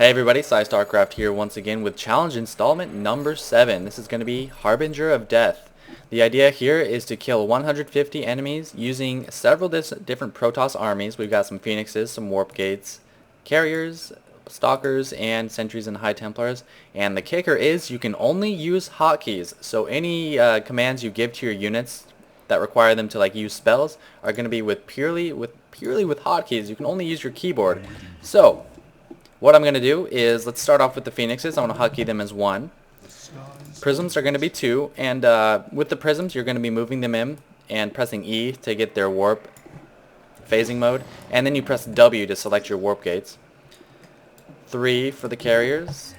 Hey everybody, PsyStarcraft here once again with challenge installment number 7. This is going to be Harbinger of Death. The idea here is to kill 150 enemies using several different Protoss armies. We've got some Phoenixes, some Warp Gates, Carriers, Stalkers, and Sentries and High Templars. And the kicker is you can only use hotkeys. So any commands you give to your units that require them to use spells are going to be purely with hotkeys. You can only use your keyboard. So what I'm going to do is, let's start off with the Phoenixes. I want to hotkey them as 1. Prisms are going to be 2, and with the Prisms you're going to be moving them in and pressing E to get their warp phasing mode, and then you press W to select your warp gates. 3 for the Carriers.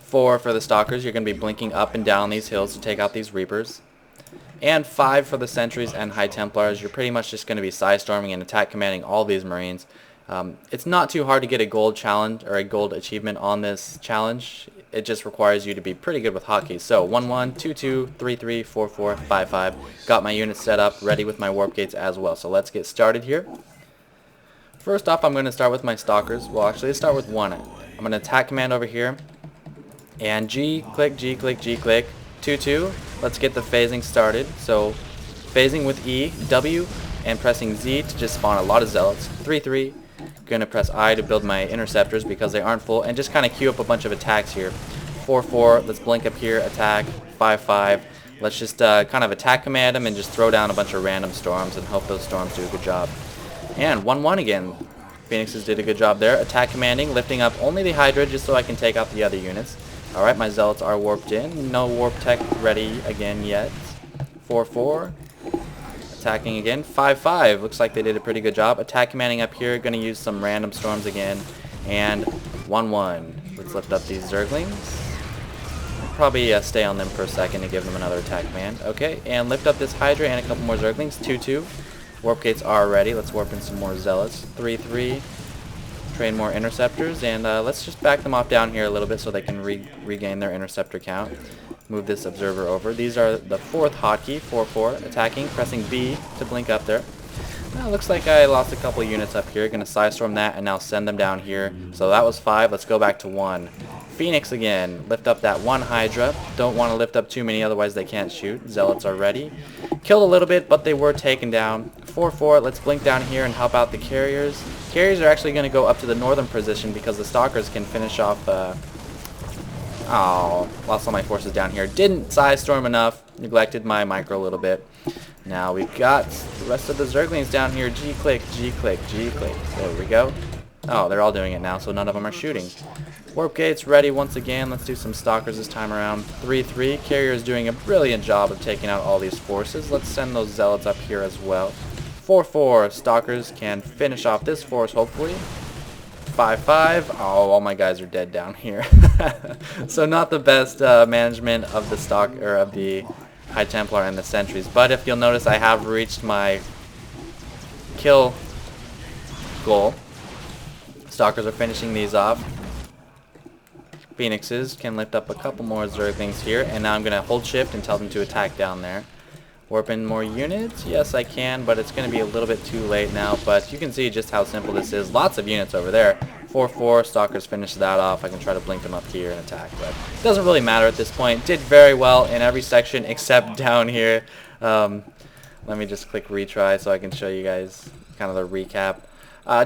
4 for the Stalkers. You're going to be blinking up and down these hills to take out these Reapers. And 5 for the Sentries and High Templars. You're pretty much just going to be Psystorming and attack commanding all these Marines. It's not too hard to get a gold challenge or a gold achievement on this challenge. It just requires you to be pretty good with hotkeys. So 1-1, 2-2, 3-3, 4-4, 5-5. Got my units set up, ready with my warp gates as well. So let's get started here. First off, I'm going to start with my Stalkers. Well, actually, let's start with 1. I'm going to attack command over here. And G, click, G, click, G, click. 2-2. Let's get the phasing started. So phasing with E, W, and pressing Z to just spawn a lot of Zealots. 3-3. Gonna press I to build my interceptors because they aren't full, and just kind of queue up a bunch of attacks here. 4-4, let's blink up here, attack. 5-5, let's just kind of attack command them and just throw down a bunch of random storms and hope those storms do a good job. And 1-1 again. Phoenixes did a good job there. Attack commanding, lifting up only the Hydra just so I can take out the other units. Alright, my Zealots are warped in. No warp tech ready again yet. 4-4. Attacking again. 5-5. Looks like they did a pretty good job. Attack commanding up here. Going to use some random storms again. And 1-1. Let's lift up these Zerglings. Probably stay on them for a second to give them another attack command. Okay, and lift up this Hydra and a couple more Zerglings. 2-2. Warp gates are ready. Let's warp in some more Zealots. 3-3. Train more Interceptors. And let's just back them off down here a little bit so they can regain their Interceptor count. Move this observer over. These are the 4th hotkey, 4-4, attacking, pressing B to blink up there. Now looks like I lost a couple units up here. Gonna Psystorm that and now send them down here. So that was 5. Let's go back to 1. Phoenix again. Lift up that 1 Hydra. Don't want to lift up too many, otherwise they can't shoot. Zealots are ready. Killed a little bit, but they were taken down. 4-4. Let's blink down here and help out the Carriers. Carriers are actually going to go up to the northern position because the Stalkers can finish off oh, lost all my forces down here. Didn't Psystorm enough. Neglected my micro a little bit. Now we've got the rest of the Zerglings down here. G-click, G-click, G-click. There we go. Oh, they're all doing it now, so none of them are shooting. Warp gates ready once again. Let's do some Stalkers this time around. 3-3. Carrier is doing a brilliant job of taking out all these forces. Let's send those Zealots up here as well. 4-4. Stalkers can finish off this force, hopefully. 5-5. Oh, all my guys are dead down here. So not the best management of the High Templar and the Sentries. But if you'll notice, I have reached my kill goal. Stalkers are finishing these off. Phoenixes can lift up a couple more Zerglings here, and now I'm going to hold shift and tell them to attack down there. Warp in more units? Yes, I can, but it's going to be a little bit too late now. But you can see just how simple this is. Lots of units over there. 4-4, Stalkers finish that off. I can try to blink them up here and attack, but it doesn't really matter at this point. Did very well in every section except down here. Let me just click retry so I can show you guys kind of the recap.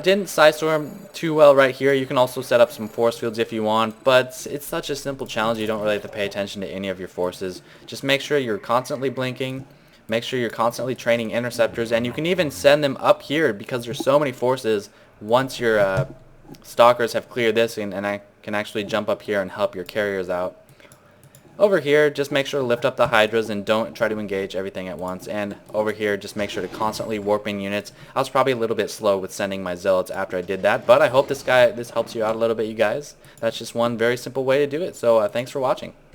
Didn't Psystorm too well right here. You can also set up some force fields if you want, but it's such a simple challenge you don't really have to pay attention to any of your forces. Just make sure you're constantly blinking. Make sure you're constantly training interceptors, and you can even send them up here because there's so many forces. Once your Stalkers have cleared this, and I can actually jump up here and help your Carriers out. Over here, just make sure to lift up the Hydras and don't try to engage everything at once. And over here, just make sure to constantly warp in units. I was probably a little bit slow with sending my Zealots after I did that, but I hope this helps you out a little bit, you guys. That's just one very simple way to do it. So thanks for watching.